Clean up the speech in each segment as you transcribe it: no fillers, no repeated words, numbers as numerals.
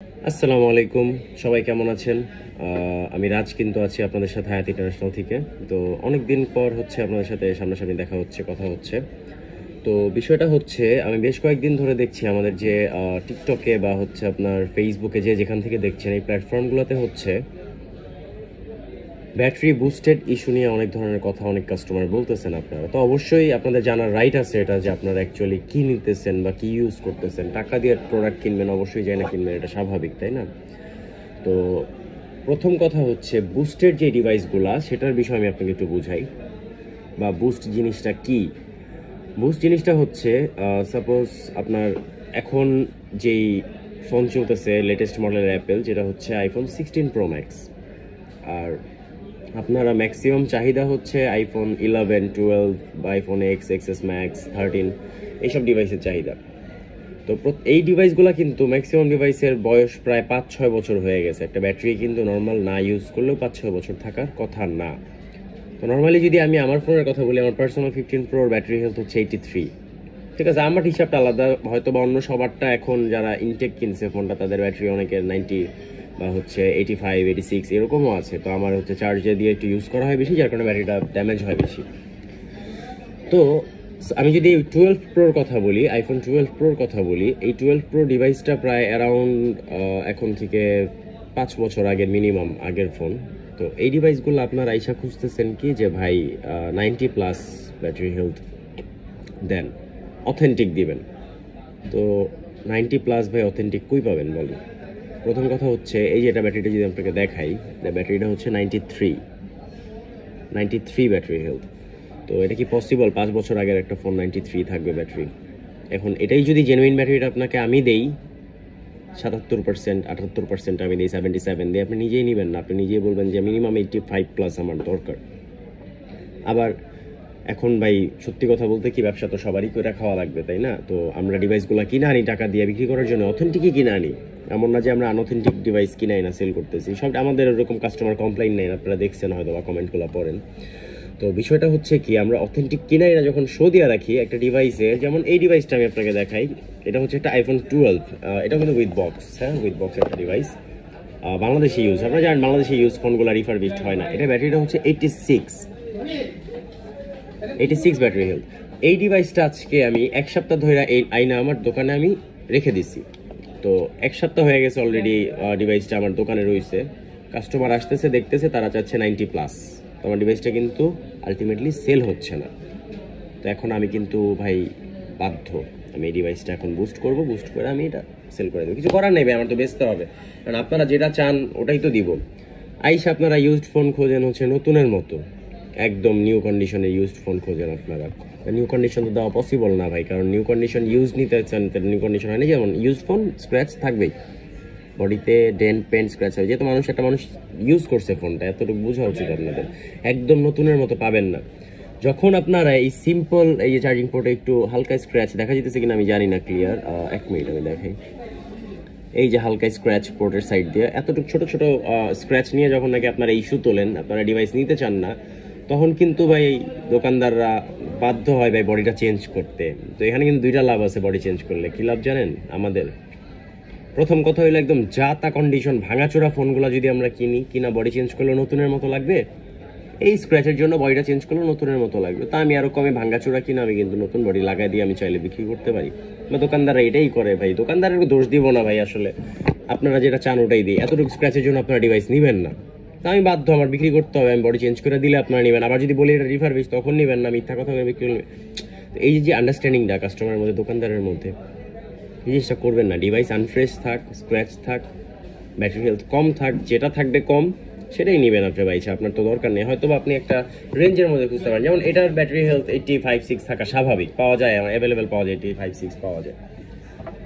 আসসালামু আলাইকুম, সবাই কেমন আছেন? আমি রাজ কিন্তু আছি আপনাদের সাথে হায়াত ইন্টারন্যাশনাল থেকে। তো অনেকদিন পর হচ্ছে আপনাদের সাথে সামনাসামনি দেখা হচ্ছে, কথা হচ্ছে। তো বিষয়টা হচ্ছে আমি বেশ কয়েকদিন ধরে দেখছি আমাদের যে টিকটকে বা হচ্ছে আপনার ফেসবুকে যে যেখান থেকে দেখছেন এই প্ল্যাটফর্মগুলোতে হচ্ছে ব্যাটারি বুস্টেড ইস্যু নিয়ে অনেক ধরনের কথা অনেক কাস্টমার বলতেছেন। আপনারা তো অবশ্যই আপনাদের জানার রাইট আছে এটা, যে আপনারা অ্যাকচুয়ালি কী নিতেছেন বা কী ইউজ করতেছেন। টাকা দিয়ে প্রোডাক্ট কিনবেন, অবশ্যই যাই না কিনবেন, এটা স্বাভাবিক, তাই না? তো প্রথম কথা হচ্ছে বুস্টের যে ডিভাইসগুলা সেটার বিষয়ে আমি আপনাকে একটু বুঝাই, বা বুস্ট জিনিসটা কি। বুস্ট জিনিসটা হচ্ছে সাপোজ আপনার এখন যেই ফোন চলতেছে লেটেস্ট মডেলের অ্যাপেল, যেটা হচ্ছে আইফোন 16 Pro Max। আর আপনারা ম্যাক্সিমাম চাহিদা হচ্ছে আইফোন 11, 12 বা আইফোন এক্স ম্যাক্স, 13 এইসব ডিভাইসের চাহিদা। তো এই ডিভাইসগুলো কিন্তু ম্যাক্সিমাম ডিভাইসের বয়স প্রায় 5-6 বছর হয়ে গেছে। একটা ব্যাটারি কিন্তু নর্মাল না ইউজ করলেও 5-6 বছর থাকার কথা না। তো নর্মালি যদি আমি আমার ফোনের কথা বলি, আমার পার্সোনাল 15 Proর ব্যাটারি হেলথ হচ্ছে 83। ঠিক আছে, আমার হিসাবটা আলাদা, হয়তো বা অন্য সবারটা এখন যারা ইনটেক কিনছে ফোনটা তাদের ব্যাটারি অনেকের 90 বা হচ্ছে 85, 86 এরকমও আছে। তো আমার হচ্ছে চার্জে দিয়ে একটু ইউজ করা হয় বেশি, যার কারণে ব্যাটারিটা ড্যামেজ হয় বেশি। তো আমি যদি 12 Proর কথা বলি, আইফোন 12 Proর কথা বলি, এই 12 Pro ডিভাইসটা প্রায় অ্যারাউন্ড এখন থেকে 5 বছর আগের, মিনিমাম আগের ফোন। তো এই ডিভাইসগুলো আপনার আইসা খুঁজতেছেন কি যে ভাই 90+ ব্যাটারি হেলথ দেন, অথেন্টিক দিবেন। তো 90+ ভাই অথেন্টিক কই পাবেন বলেন? প্রথম কথা হচ্ছে এই যে এটা ব্যাটারিটা যদি আপনাকে দেখাই, ব্যাটারিটা হচ্ছে 93 ব্যাটারি হেলথ। তো এটা কি পসিবল? 5 বছর আগের একটা ফোন 93 থাকবে ব্যাটারি। এখন এটাই যদি জেনুইন ব্যাটারিটা আপনাকে আমি দেই 77%, 78% আমি দিই, 77 দিই, আপনি নিজেই নেবেন না? আপনি নিজেই বলবেন যে মিনিমাম 85+ আমার দরকার। আবার এখন ভাই সত্যি কথা বলতে কি, ব্যবসা তো সবারই করে খাওয়া লাগবে, তাই না? তো আমরা ডিভাইসগুলো কিনে আনি টাকা দিয়ে বিক্রি করার জন্য, অথেন্টিকই কিনে আনি। এমন না যে আমরা আনঅথেন্টিক ডিভাইস কিনাই না সেল করতেছি। সব আমাদের এরকম কাস্টমার কমপ্লেইন নেই, আপনারা দেখছেন হয়তো বা কমেন্টগুলো পড়েন। তো বিষয়টা হচ্ছে কি, আমরা অথেন্টিক কিনাই না যখন শো দিয়ে রাখি একটা ডিভাইসে, যেমন এই ডিভাইসটা আমি আপনাকে দেখাই। এটা হচ্ছে একটা আইফোন 12, এটা কিন্তু উইথ বক্স, হ্যাঁ উইথ বক্স একটা ডিভাইস। বাংলাদেশে ইউজ, আপনারা জানেন বাংলাদেশে ইউজ ফোনগুলো রিফারবিশড হয় না। এটা ব্যাটারিটা হচ্ছে 86 ব্যাটারি হেলথ। এই ডিভাইসটা আজকে আমি 1 সপ্তাহ ধরে এই আইনা আমার দোকানে আমি রেখে দিছি। তো 1 সপ্তাহ হয়ে গেছে অলরেডি, ডিভাইসটা আমার দোকানে রয়েছে। কাস্টমার আসতেছে, দেখতেছে, তারা চাচ্ছে 90+। তো আমার ডিভাইসটা কিন্তু আলটিমেটলি সেল হচ্ছে না। তো এখন আমি কিন্তু ভাই বাধ্য, আমি এই ডিভাইসটা এখন বুস্ট করব, বুস্ট করে আমি এটা সেল করে দেবো। কিছু করার নেই ভাই, আমার তো বেচতে হবে, কারণ আপনারা যেটা চান ওটাই তো দিব। আইসা আপনারা ইউজড ফোন খোঁজেন হচ্ছে নতুনের মতো, একদম নিউ কন্ডিশনে ইউজড ফোন খোঁজেন আপনারা। নিউ কন্ডিশন তো দেওয়া পসিবল না ভাই, কারণ নিউ কন্ডিশন ইউজ নিতে চান, নিউ কন্ডিশন হয় না। যেমন ইউজড ফোন স্ক্র্যাচ থাকবেই, বডিতে ডেন্ট পেন্ট স্ক্র্যাচ হবে, যেহেতু একটা মানুষ ইউজ করছে ফোনটা, এতটুকু বোঝা উচিত আপনাদের। একদম নতুনের মতো পাবেন না। যখন আপনারা এই সিম্পল এই যে চার্জিং পোর্টে একটু হালকা স্ক্র্যাচ দেখা যেতেছে কিনা আমি জানি না ক্লিয়ার, 1 মিনিট আমি দেখাই। এই যে হালকা স্ক্র্যাচ পোর্টের সাইড দিয়ে এতটুকু ছোট ছোট স্ক্র্যাচ নিয়ে যখন নাকি আপনারা ইস্যু তোলেন, আপনারা ডিভাইস নিতে চান না, তখন কিন্তু ভাই দোকানদাররা বাধ্য হয় ভাই বডিটা চেঞ্জ করতে। তো এখানে কিন্তু দুইটা লাভ আছে বডি চেঞ্জ করলে। কি লাভ জানেন আমাদের? প্রথম কথা হইলো একদম যা তা কন্ডিশন ভাঙাচোরা ফোনগুলো যদি আমরা কিনা বডি চেঞ্জ করলে নতুনের মতো লাগবে। এই স্ক্র্যাচের জন্য বডিটা চেঞ্জ করলে নতুনের মতো লাগবে। তা আমি আরো কমে ভাঙাচোরা কিনা আমি কিন্তু নতুন বডি লাগাই দিয়ে আমি চাইলে বিক্রি করতে পারি। বা দোকানদাররা এটাই করে ভাই, দোকানদারের দোষ দিব না ভাই। আসলে আপনারা যেটা চান ওটাই দিই, এতটুকু স্ক্র্যাচের জন্য আপনারা ডিভাইস নেবেন না। তা আমি বাধ্য, আমার বিক্রি করতে হবে, আমি বডি চেঞ্জ করে দিলে আপনারা নেবেন। আবার যদি বলি এটা রিফারবিশ, তখন নেবেন না, মিথ্যা কথা বিক্রি করবে। এই যে আন্ডারস্ট্যান্ডিংটা কাস্টমারের মধ্যে, দোকানদারের মধ্যে, এই জিনিসটা করবেন না। ডিভাইস আনফ্রেশ থাক, স্ক্র্যাচ থাক, ব্যাটারি হেলথ কম থাক, যেটা থাকবে কম সেটাই নেবেন আপনি ভাই। আপনার তো দরকার নেই, হয়তো আপনি একটা রেঞ্জের মধ্যে খুঁজতে পারেন। যেমন এটার ব্যাটারি হেলথ 85-6 থাকা স্বাভাবিক, পাওয়া যায়, আমার অ্যাভেলেবেল পাওয়া যায়, 85-6 পাওয়া যায়।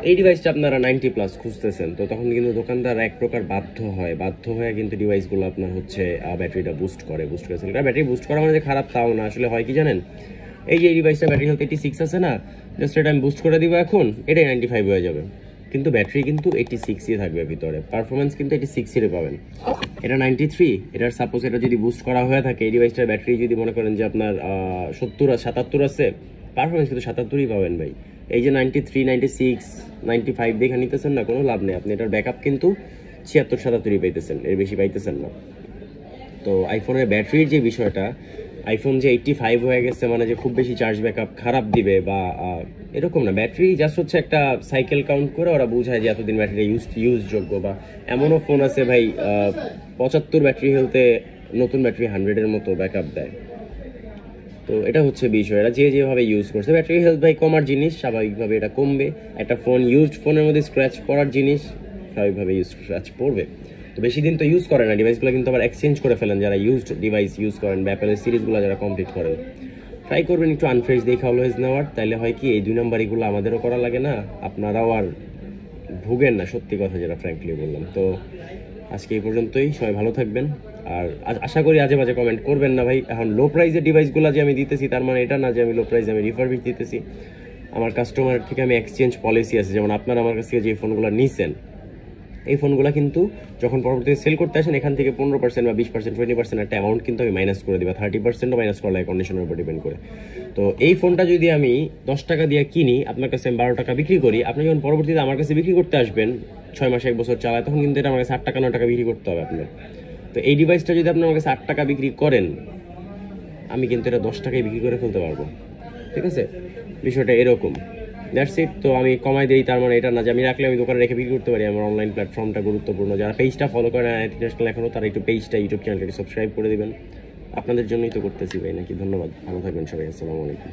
এই ডিভাইসটা আপনারা 90+ খুঁজতেছেন, তো তখন কিন্তু দোকানদার এক প্রকার বাধ্য হয়ে কিন্তু ডিভাইসগুলো আপনার হচ্ছে ব্যাটারিটা বুস্ট করে সেল করে। ব্যাটারি বুস্ট করা মানে যে খারাপ তাও না, আসলে হয় কি জানেন, এই যে এই ডিভাইসটা ব্যাটারি হেলথ 86 আছে না, জাস্ট এটা আমি বুস্ট করে দিব এখন, এটাই 95 হয়ে যাবে, কিন্তু ব্যাটারি কিন্তু 86ই থাকবে ভিতরে, পারফরমেন্স কিন্তু 86 পাবেন। এটা 93, এটার সাপোজ এটা যদি বুস্ট করা হয়ে থাকে, এই ডিভাইসটার ব্যাটারি যদি মনে করেন যে আপনার 70 77 আছে, পারফরমেন্স কিন্তু 77ই পাবেন ভাই। এই যে 93, 96, 95 দেখে নিতেছেন না, কোনো লাভ নেই। আপনি এটার ব্যাকআপ কিন্তু 76, 77 পাইতেছেন, এর বেশি পাইতেছেন না। তো আইফোনের ব্যাটারির যে বিষয়টা, আইফোন যে 85 হয়ে গেছে মানে যে খুব বেশি চার্জ ব্যাকআপ খারাপ দিবে বা এরকম না। ব্যাটারি জাস্ট হচ্ছে একটা সাইকেল কাউন্ট করে ওরা বোঝায় যে এতদিন ব্যাটারি ইউজযোগ্য। বা এমনও ফোন আছে ভাই 75 ব্যাটারি হেলতে নতুন ব্যাটারি 100-এর মতো ব্যাকআপ দেয়। তো এটা হচ্ছে বিষয়, এটা যে যেভাবে ইউজ করছে। ব্যাটারি হেলথ ভাই কমার জিনিস, স্বাভাবিকভাবে এটা কমবে। একটা ফোন ইউজড ফোনের মধ্যে স্ক্র্যাচ পড়ার জিনিস, স্বাভাবিকভাবে স্ক্র্যাচ পড়বে। তো বেশি দিন তো ইউজ করে না ডিভাইসগুলো, কিন্তু আবার এক্সচেঞ্জ করে ফেলেন যারা ইউজড ডিভাইস ইউজ করেন বা অ্যাপেলের সিরিজগুলো যারা কমপ্লিট করেন। ট্রাই করবেন একটু আনফ্রেশ দেখে অলওয়েজ নেওয়ার, তাহলে হয় কি এই 2 নাম্বারিগুলো আমাদেরও করা লাগে না, আপনারাও আর ভুগেন না, সত্যি কথা যেটা ফ্র্যাঙ্কলি বললাম। তো আজকে এই পর্যন্তই, সবাই ভালো থাকবেন। আর আশা করি আজে বাজে কমেন্ট করবেন না ভাই। এখন লো প্রাইসের ডিভাইসগুলো যে আমি দিতেছি তার মানে এটা না যে আমি লো প্রাইসে আমি রিফারবিশ দিতেছি। আমার কাস্টমার থেকে আমি এক্সচেঞ্জ পলিসি আছে, যেমন আপনারা আমার কাছ থেকে যে ফোনগুলো নিছেন, এই ফোনগুলো কিন্তু যখন পরবর্তীতে সেল করতে আসেন এখান থেকে 15% বা 20%, 20% একটা অ্যামাউন্ট কিন্তু আমি মাইনাস করে দিই, বা 30%ও মাইনাস করা লাগে কন্ডিশনের উপর ডিপেন্ড করে। তো এই ফোনটা যদি আমি 10 টাকা দিয়ে কিনি, আপনার কাছে আমি 12 টাকা বিক্রি করি, আপনি যখন পরবর্তীতে আমার কাছে বিক্রি করতে আসবেন 6 মাস 1 বছর চালায়, তখন কিন্তু এটা আমার কাছে 8 টাকা 9 টাকা বিক্রি করতে হবে আপনার। তো এই ডিভাইসটা যদি আপনি আমার কাছে 8 টাকা বিক্রি করেন, আমি কিন্তু এটা 10 টাকায় বিক্রি করে ফেলতে পারবো। ঠিক আছে, বিষয়টা এরকম। That's it. তো আমি কমাই দিই, তার মানে এটা না যে আমি রাখলে আমি দোকানে রেখে বিক্রি করতে পারি। আমার অনলাইন প্ল্যাটফর্মটা গুরুত্বপূর্ণ। যারা পেজটা ফলো করেন ইন্টারন্যাশনাল এখনও, তারা একটু পেজটা ইউটিউব চ্যানেলটাকে সাবস্ক্রাইব করে দেবেন। আপনাদের জন্যই তো করতেছি ভাই নাকি। ধন্যবাদ, ভালো থাকবেন সবাই, আসসালামু আলাইকুম।